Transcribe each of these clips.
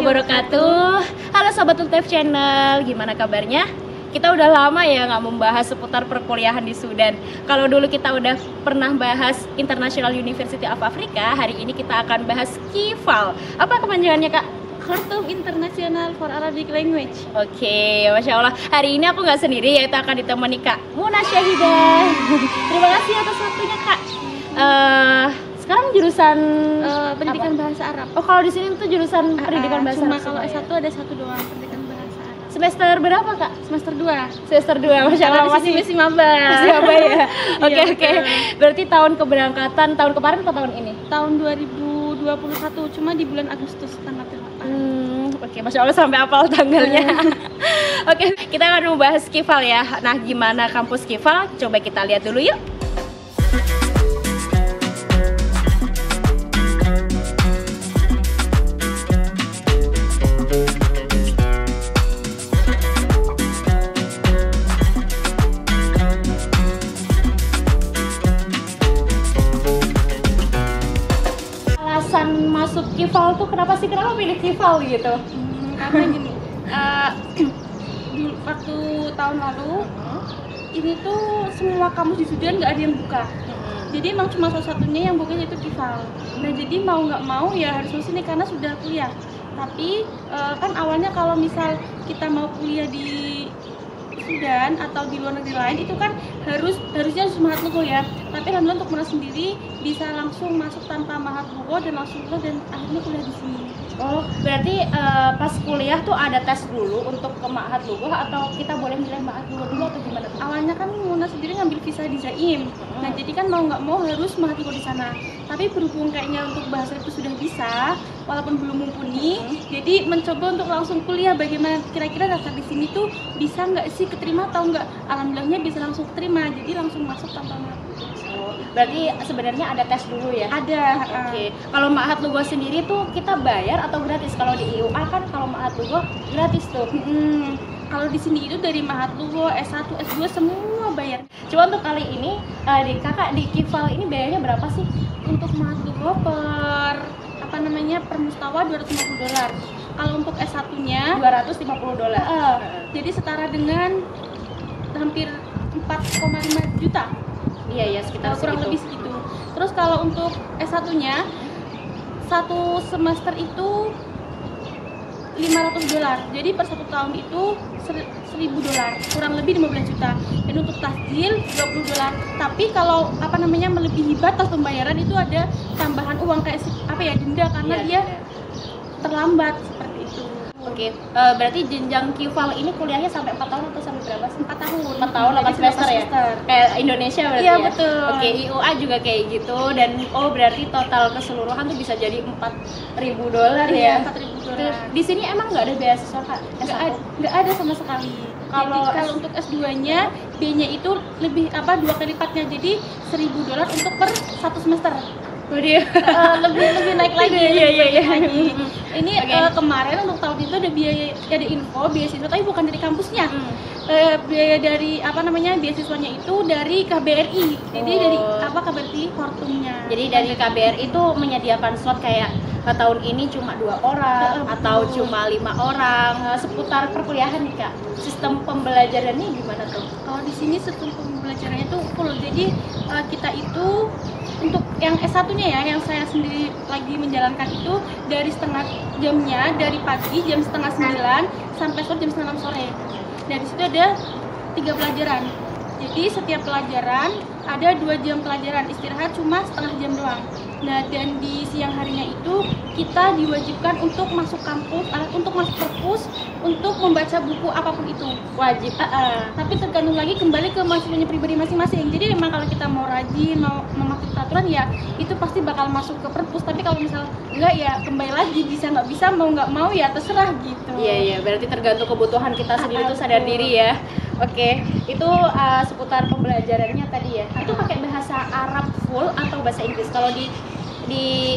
wabarakatuh. Halo Sobat Ultef Channel, gimana kabarnya? Kita udah lama ya nggak membahas seputar perkuliahan di Sudan. Kalau dulu kita udah pernah bahas International University of Africa, hari ini kita akan bahas KIVAL. Apa kepanjangannya, Kak? Khartoum International for Arabic Language. Oke, Masya Allah. Hari ini aku nggak sendiri, yaitu akan ditemani Kak Muna Syahidah. Terima kasih atas waktunya, Kak. Sekarang jurusan Pendidikan Bahasa Arab. Oh, kalau di sini tuh jurusan pendidikan bahasa Cuma Arab. kalau semua ya? S1 ada satu doang pendidikan bahasa Arab. Semester berapa, Kak? Semester 2. Semester 2, Masya Allah. Masih maba. Masih apa ya? Oke, Iya, oke. betul. Berarti tahun keberangkatan tahun kemarin atau tahun ini? Tahun 2021, cuma di bulan Agustus tanggal 8. Oke, Masya Allah sampai hafal tanggalnya. Oke, kita akan membahas KIVAL ya. Nah, gimana kampus KIVAL? Coba kita lihat dulu yuk. Alasan masuk KIVAL tuh kenapa pilih KIVAL gitu? Karena gini, waktu tahun lalu ini tuh semua kampus di Sudan nggak ada yang buka. Jadi emang cuma salah satunya yang buka yaitu KIVAL. Nah jadi mau nggak mau ya harus masuk sini karena sudah kuliah. Tapi kan awalnya kalau misal kita mau kuliah di Sudan atau di luar negeri lain itu kan harusnya harus mahat lugo ya. Tapi alhamdulillah untuk Muna sendiri bisa langsung masuk tanpa mahat lugo dan langsung lulus dan akhirnya kuliah di sini. Oh, berarti pas kuliah tuh ada tes dulu untuk ke Ma'had Lugha atau kita boleh milih Ma'had Lugha dulu atau gimana tuh? Awalnya kan Muna sendiri ngambil visa di Zaim. Nah, jadi kan mau nggak mau harus Ma'had Lugha di sana. Tapi berhubung kayaknya untuk bahasa itu sudah bisa, walaupun belum mumpuni, jadi mencoba untuk langsung kuliah bagaimana kira-kira daftar di sini tuh bisa nggak sih keterima atau nggak? Alhamdulillahnya bisa langsung keterima, jadi langsung masuk tanpa Ma'had Lugha. Berarti sebenarnya ada tes dulu ya? Ada. Oke. Kalau Ma'had Lugha sendiri tuh kita bayar atau gratis? Kalau di IUA kan kalau Ma'had Lugha gratis tuh. Kalau di sini itu dari Ma'had Lugha, S1, S2 semua bayar. Cuma untuk kali ini di kakak di KIVAL ini biayanya berapa sih? Untuk Ma'had Lugha per mustawa $250. Kalau untuk S1-nya $250. jadi setara dengan hampir 4,5 juta. Iya ya, sekitar Kurang lebih segitu. Terus kalau untuk S1-nya satu semester itu $500. Jadi per satu tahun itu $1.000, kurang lebih 15 juta. Dan untuk tasjil $20. Tapi kalau melebihi batas pembayaran itu ada tambahan uang kayak denda karena dia terlambat seperti itu. Oke, berarti jenjang KIVAL ini kuliahnya sampai 4 tahun atau sampai berapa sih? 4 tahun. 4 tahun, 8 semester ya? Kayak Indonesia berarti Iya, ya? betul. Oke, IUA juga kayak gitu. Dan berarti total keseluruhan tuh bisa jadi $4.000 ya? Iya, $4.000. Di sini emang nggak ada beasiswa, Kak? Nggak ada sama sekali. Kalau untuk S2-nya B-nya itu lebih 2 kali lipatnya, jadi $1.000 untuk per 1 semester. Waduh. lebih naik lagi. Iya. Lagi. Ini kemarin untuk tahun itu ada info beasiswa tapi bukan dari kampusnya. Biaya dari beasiswanya itu dari KBRI. Jadi dari KBRI Khartoumnya. Jadi dari KBRI itu menyediakan slot kayak tahun ini cuma 2 orang atau cuma 5 orang. Seputar perkuliahan nih, Kak. Sistem pembelajarannya gimana tuh? Kalau di sini sistem pembelajarannya tuh full. Jadi kita itu untuk yang S1-nya ya, yang saya sendiri lagi menjalankan itu dari setengah jamnya, dari pagi jam setengah 9 sampai sore jam setengah 6 sore. Nah, di situ ada 3 pelajaran. Jadi setiap pelajaran ada 2 jam pelajaran, istirahat cuma setengah jam doang. Nah, dan di siang harinya itu kita diwajibkan untuk masuk kampus, untuk masuk perpus, untuk membaca buku apapun itu. Wajib. Tapi tergantung lagi kembali ke mahasiswanya pribadi masing-masing. Jadi memang kalau kita mau rajin, mau mematuhi peraturan ya itu pasti bakal masuk ke perpus. Tapi kalau misal enggak ya kembali lagi, bisa nggak bisa, mau nggak mau ya terserah gitu. Iya, berarti tergantung kebutuhan kita sendiri itu sadar diri ya. Oke, itu seputar pembelajarannya tadi ya. Itu pakai bahasa Arab full atau bahasa Inggris? Kalau di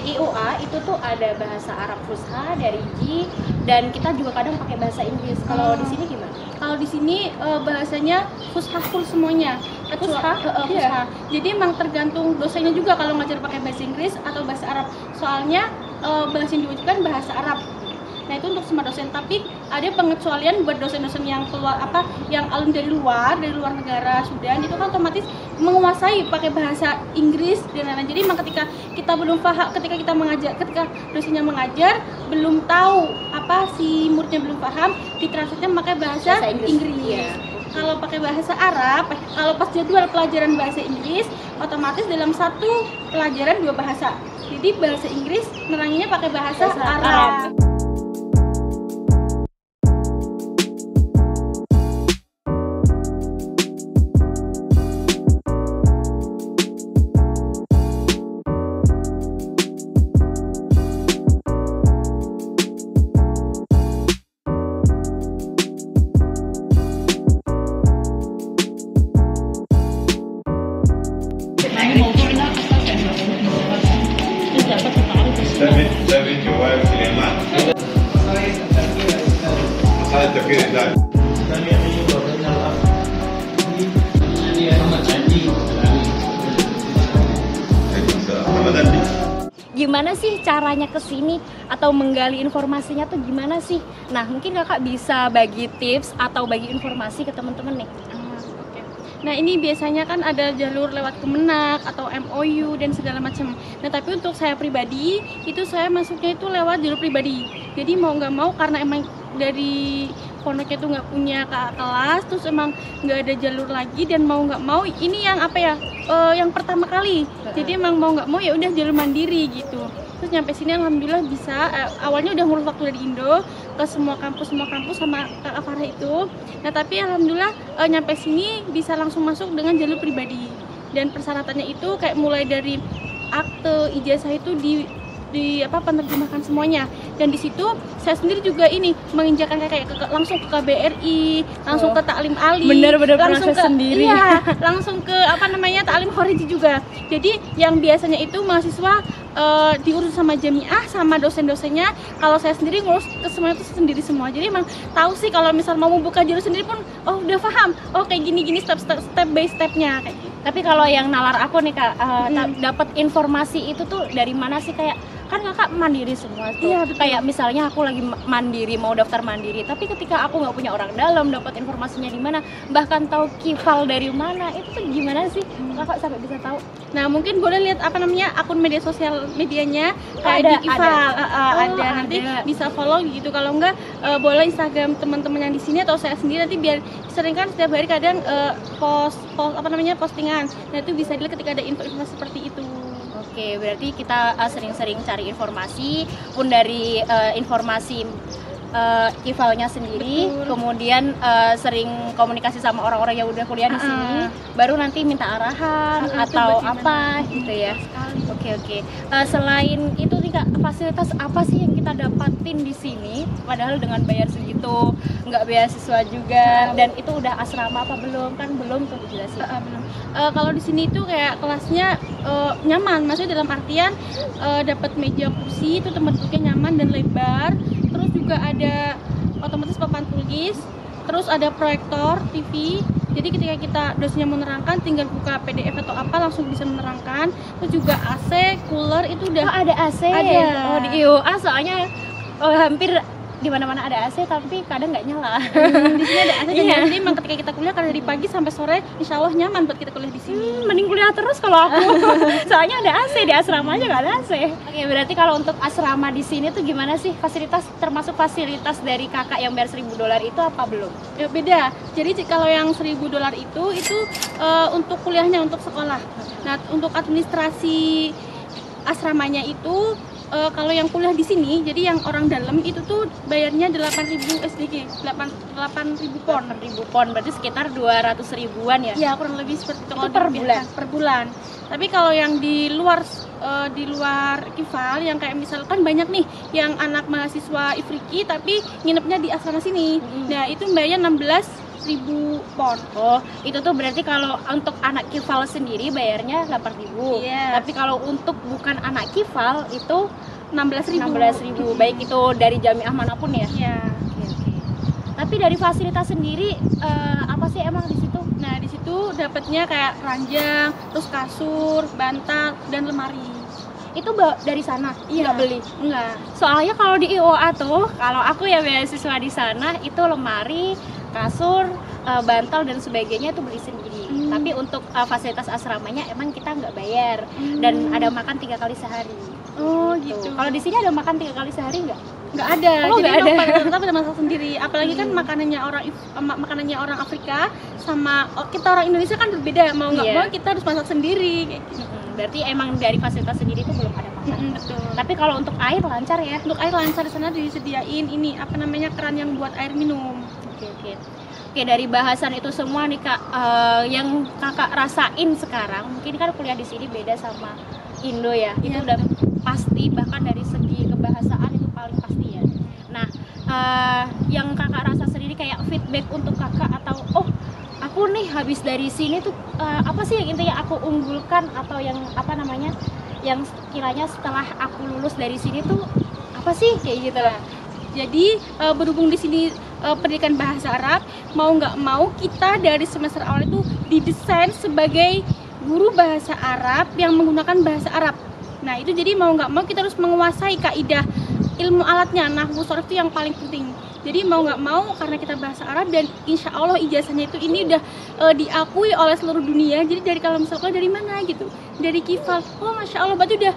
IUA itu tuh ada bahasa Arab Fusha dari Ji, dan kita juga kadang pakai bahasa Inggris. Kalau di sini gimana? Kalau di sini bahasanya Fusha full semuanya. Fusha? Fusha. Jadi emang tergantung dosennya juga kalau ngajar pakai bahasa Inggris atau bahasa Arab. Soalnya bahasa yang diwajibkan bahasa Arab. Nah itu untuk semua dosen, tapi ada pengecualian buat dosen-dosen yang keluar yang alum dari luar negara Sudan, itu kan otomatis menguasai pakai bahasa Inggris dan lain-lain. Jadi memang ketika kita belum paham, ketika dosennya mengajar belum tahu si muridnya belum paham, ditranslate-nya pakai bahasa Inggris. Ya. Kalau pakai bahasa Arab, kalau pas jadwal pelajaran bahasa Inggris, otomatis dalam satu pelajaran 2 bahasa. Jadi bahasa Inggris neranginnya pakai bahasa Arab. ده فيديو سليمان هذا التفكير الذاتي محمد علي. Gimana sih caranya ke sini atau menggali informasinya tuh gimana sih? Nah, mungkin kakak bisa bagi tips atau bagi informasi ke teman-teman nih. Oke. Nah ini biasanya kan ada jalur lewat Kemenak atau MOU dan segala macam. Nah tapi untuk saya pribadi itu saya masuknya itu lewat jalur pribadi. Jadi mau nggak mau karena emang dari pondoknya tuh nggak punya kakak kelas, terus emang nggak ada jalur lagi dan mau nggak mau ini yang yang pertama kali. Jadi emang mau nggak mau ya udah jalur mandiri gitu. Terus nyampe sini alhamdulillah bisa. Awalnya udah ngurus waktu dari Indo ke semua kampus sama kakak Farah itu. Nah tapi alhamdulillah nyampe sini bisa langsung masuk dengan jalur pribadi. Dan persyaratannya itu kayak mulai dari akte ijazah itu penerjemahkan semuanya. Dan di situ saya sendiri juga ini menginjakan langsung ke KBRI, langsung ke Taklim Ali, Bener-bener langsung proses sendiri. Iya, langsung ke Taklim Khoriji juga. Jadi yang biasanya itu mahasiswa diurus sama jamiah sama dosen-dosennya. Kalau saya sendiri ngurus ke semuanya itu sendiri semua. Jadi emang tahu sih kalau misal mau membuka jalur sendiri pun udah paham. Kayak gini step by stepnya kayak gitu. Tapi kalau yang nalar aku nih Kak, dapat informasi itu tuh dari mana sih? Kayak kan kakak mandiri semua tuh. Iya, betul. Kayak misalnya aku lagi mandiri, mau daftar mandiri, tapi ketika aku nggak punya orang dalam, dapat informasinya di mana, bahkan tahu kifal dari mana, itu tuh gimana sih kakak sampai bisa tahu? Nah mungkin boleh lihat akun media sosial medianya kayak Ada, di Kifal ada. nanti bisa follow gitu. Kalau enggak boleh Instagram teman-teman yang di sini atau saya sendiri, nanti biar sering kan setiap hari kadang postingan. Nah itu bisa dilihat ketika ada informasi seperti itu. Oke, berarti kita sering-sering cari informasi pun dari informasi kifalnya sendiri. Betul. Kemudian sering komunikasi sama orang-orang yang udah kuliah di sini, baru nanti minta arahan atau apa gitu ya. Oke. Selain itu nih Kak, fasilitas apa sih yang kita dapatin di sini? Padahal dengan bayar segitu, nggak beasiswa juga, dan itu udah asrama apa belum? Kan belum tuh dijelasin. Belum. Kalau di sini tuh kayak kelasnya nyaman, maksudnya dalam artian dapat meja kursi itu tempat duduknya nyaman dan lebar. Terus juga ada otomatis papan tulis, terus ada proyektor TV. Jadi ketika kita dosennya menerangkan, tinggal buka PDF atau apa langsung bisa menerangkan. Terus juga AC, cooler itu udah ada AC. Ada. Oh di IUA soalnya hampir di mana-mana ada AC, tapi kadang nggak nyala. Di sini ada AC. Iya. Jadi memang ketika kita kuliah dari pagi sampai sore, insya Allah nyaman buat kita kuliah di sini. Mending kuliah terus kalau aku. Soalnya ada AC, di asrama aja nggak ada AC. Oke, berarti kalau untuk asrama di sini tuh gimana sih fasilitas, termasuk fasilitas dari kakak yang bayar $1.000 itu apa belum? Ya, beda. Jadi kalau yang $1.000 itu untuk kuliahnya, untuk sekolah. Nah untuk administrasi asramanya itu kalau yang kuliah di sini, jadi yang orang dalam itu tuh bayarnya 8.000 SDG, 8.000 pon. 8.000 pon, berarti sekitar 200 ribuan ya? Ya kurang lebih seperti itu. Itu per bulan? Per bulan. Tapi kalau yang di luar Kifal, yang kayak misalkan banyak nih yang anak mahasiswa Ifriki tapi nginepnya di asrama sini. Nah itu bayarnya 16.000 pon. Oh, itu tuh berarti kalau untuk anak kifal sendiri bayarnya 8.000. Yes. Tapi kalau untuk bukan anak kifal itu 16.000. 16.000. Baik itu dari jamiah manapun ya? Iya. Oke. Tapi dari fasilitas sendiri apa sih emang di situ? Nah, di situ dapatnya kayak ranjang, terus kasur, bantal dan lemari. itu dari sana, Iya. nggak beli. Enggak. Soalnya kalau di IOA tuh, kalau aku ya beasiswa di sana itu lemari, kasur, bantal dan sebagainya itu beli sendiri. Tapi untuk fasilitas asramanya emang kita nggak bayar dan ada makan 3 kali sehari. Oh gitu. Kalau di sini ada makan 3 kali sehari nggak? Nggak ada. Oh, Jadi nggak ada. tetap ada masak sendiri. Apalagi kan makanannya orang Afrika sama kita orang Indonesia kan berbeda. Mau nggak Iya. mau kita harus masak sendiri kayak gitu. Berarti emang dari fasilitas sendiri itu belum ada makan. Betul. Tapi kalau untuk air lancar ya. Untuk air lancar di sana disediain ini apa namanya keran yang buat air minum. Oke. Oke, dari bahasan itu semua nih Kak, yang Kakak rasain sekarang, mungkin kan kuliah di sini beda sama Indo ya. Itu Iya, udah pasti, bahkan dari segi kebahasaan itu paling pasti ya. Nah, yang Kakak rasa sendiri kayak feedback untuk Kakak atau aku nih habis dari sini tuh apa sih yang intinya aku unggulkan atau yang apa namanya? Yang kiranya setelah aku lulus dari sini tuh apa sih kayak gitu lah. Jadi berhubung di sini pendidikan bahasa Arab, mau nggak mau kita dari semester awal itu didesain sebagai guru bahasa Arab yang menggunakan bahasa Arab. Nah itu jadi mau nggak mau kita harus menguasai kaidah ilmu alatnya, nahwu sharaf itu yang paling penting. Jadi mau nggak mau karena kita bahasa Arab dan insya Allah ijazahnya itu ini udah diakui oleh seluruh dunia. Jadi dari kalau misalkan dari mana gitu, dari Kifal, masya Allah berarti udah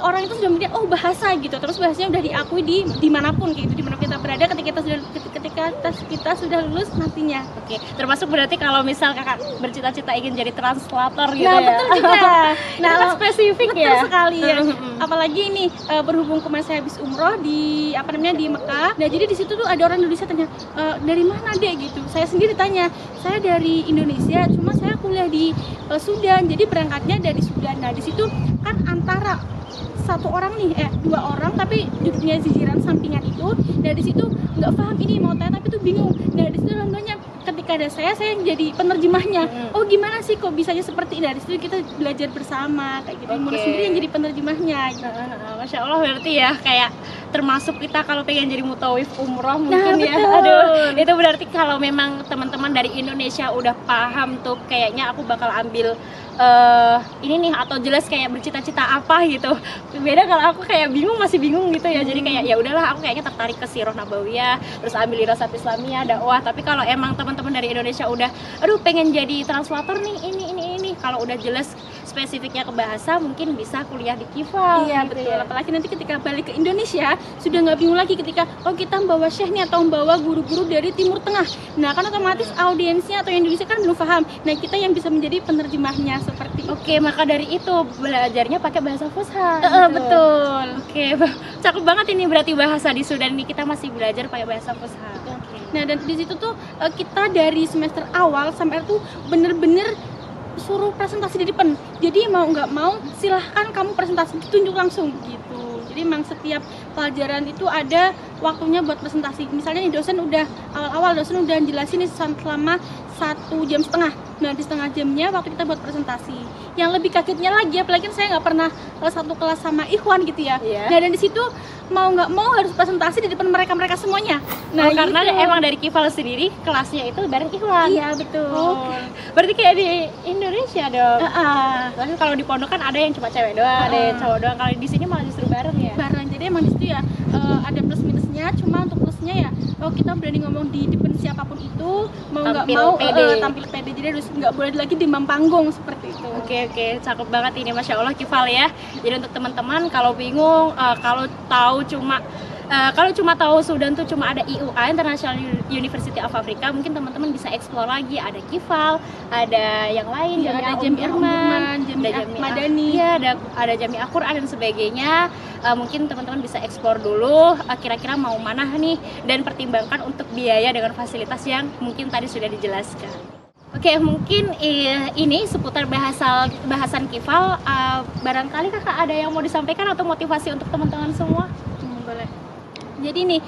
orang itu sudah melihat bahasa gitu. Terus bahasanya udah diakui di dimanapun gitu, dimanapun kita berada ketika kita sudah lulus nantinya. Oke, termasuk berarti kalau misal Kakak bercita-cita ingin jadi translator gitu Nah ya. betul juga. Nah, itu kan spesifik betul ya. sekali ya. Apalagi ini berhubung kemarin saya habis umroh di di Mekah. Nah jadi di situ tuh ada orang Indonesia tanya dari mana dek gitu. Saya sendiri tanya, saya dari Indonesia, cuma saya kuliah di Sudan. Jadi berangkatnya dari Sudan. Nah di situ kan antara satu orang nih, dua orang tapi duduknya ziziran sampingan itu. Nah di situ nggak paham ini mau tanya tapi tuh bingung. Nah di situ contohnya ketika ada saya yang jadi penerjemahnya. Oh gimana sih kok bisanya seperti ini? Dari situ kita belajar bersama kayak gitu. Muna sendiri yang jadi penerjemahnya. Gitu. Masya Allah berarti ya kayak termasuk kita kalau pengen jadi mutawif umroh mungkin ya. betul. Aduh, itu berarti kalau memang teman-teman dari Indonesia udah paham tuh kayaknya aku bakal ambil ini nih atau jelas kayak bercita-cita apa gitu. Beda kalau aku kayak bingung, masih bingung gitu ya. Jadi kayak ya udahlah aku kayaknya tertarik ke Sirah Nabawiyah, terus ambil Dirasat Islamiyah, dakwah. Tapi kalau emang teman-teman dari Indonesia udah pengen jadi translator nih ini kalau udah jelas spesifiknya ke bahasa mungkin bisa kuliah di Kifal. Iya gitu betul. ya. Apalagi nanti ketika balik ke Indonesia sudah nggak bingung lagi ketika kita membawa syekh nih atau membawa guru-guru dari Timur Tengah. Nah kan otomatis audiensnya atau yang Indonesia kan belum paham. Nah kita yang bisa menjadi penerjemahnya seperti itu. Oke, maka dari itu belajarnya pakai bahasa Fusha. Betul. Oke, cakep banget ini berarti bahasa di Sudan ini kita masih belajar pakai bahasa Fusha. Oke. Nah dan di situ tuh kita dari semester awal sampai tuh bener-bener suruh presentasi di depan. Jadi mau nggak mau silahkan kamu presentasi ditunjuk langsung gitu. Jadi memang setiap pelajaran itu ada waktunya buat presentasi. Misalnya nih dosen udah awal-awal dosen udah jelasin nih selama 1,5 jam. Nah di setengah jamnya waktu kita buat presentasi. Yang lebih kagetnya lagi, apalagi saya nggak pernah satu kelas sama Ikhwan gitu ya. Iya. Nah dan di situ mau nggak mau harus presentasi di depan mereka semuanya. Nah, karena gitu. emang dari Kifal sendiri kelasnya itu bareng Ikhwan. Iya betul. Oke. Berarti kayak di Indonesia dong. Tapi kalau di pondok kan ada yang cuma cewek doang, ada yang cowok doang. Kalau di sini malah justru bareng ya. Bareng. Jadi emang di situ ya ada plus minusnya. Cuma untuk plusnya ya kita berani ngomong di depan siapapun itu, mau nggak Tampil mau pede. Tampil pede. Jadi harus nggak boleh lagi demam panggung seperti itu. Oke, cakep banget ini, Masya Allah Kifal ya. Jadi untuk teman-teman kalau bingung, kalau cuma tahu Sudan tuh cuma ada IUA International University of Africa, mungkin teman-teman bisa explore lagi, ada Kifal, ada yang lain, Iya, ada Jamiah Jamiah Umdurman, Jamiah Madani. Iya, ada Jamiah Quran dan sebagainya. Mungkin teman-teman bisa explore dulu kira-kira mau mana nih dan pertimbangkan untuk biaya dengan fasilitas yang mungkin tadi sudah dijelaskan. Oke, mungkin ini seputar bahasan Kifal. Barangkali kakak ada yang mau disampaikan atau motivasi untuk teman-teman semua? Boleh. Jadi nih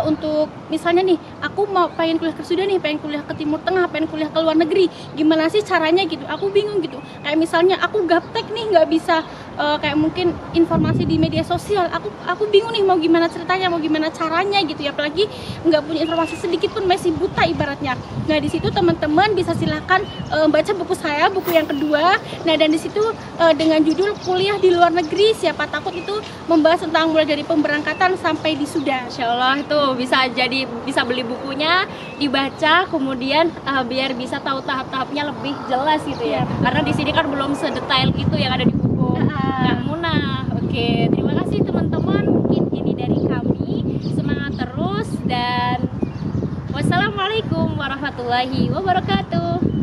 untuk misalnya nih aku pengen kuliah ke Sudan nih, pengen kuliah ke Timur Tengah, pengen kuliah ke luar negeri, gimana sih caranya gitu? Aku bingung gitu. Kayak misalnya aku gaptek nih nggak bisa kayak mungkin informasi di media sosial, aku bingung nih mau gimana ceritanya, mau gimana caranya gitu ya, apalagi nggak punya informasi sedikit pun, masih buta ibaratnya. Nah di situ teman-teman bisa silahkan baca buku saya, buku yang kedua. Nah dan di situ dengan judul Kuliah di Luar Negeri Siapa Takut, itu membahas tentang mulai dari pemberangkatan sampai wisuda. Insya Allah itu bisa beli bukunya, dibaca, kemudian biar bisa tahu tahap-tahapnya lebih jelas gitu ya. Karena di sini kan belum sedetail itu yang ada di buku Kak Muna. Oke, terima kasih teman-teman. Mungkin ini dari kami. Semangat terus dan wassalamualaikum warahmatullahi wabarakatuh.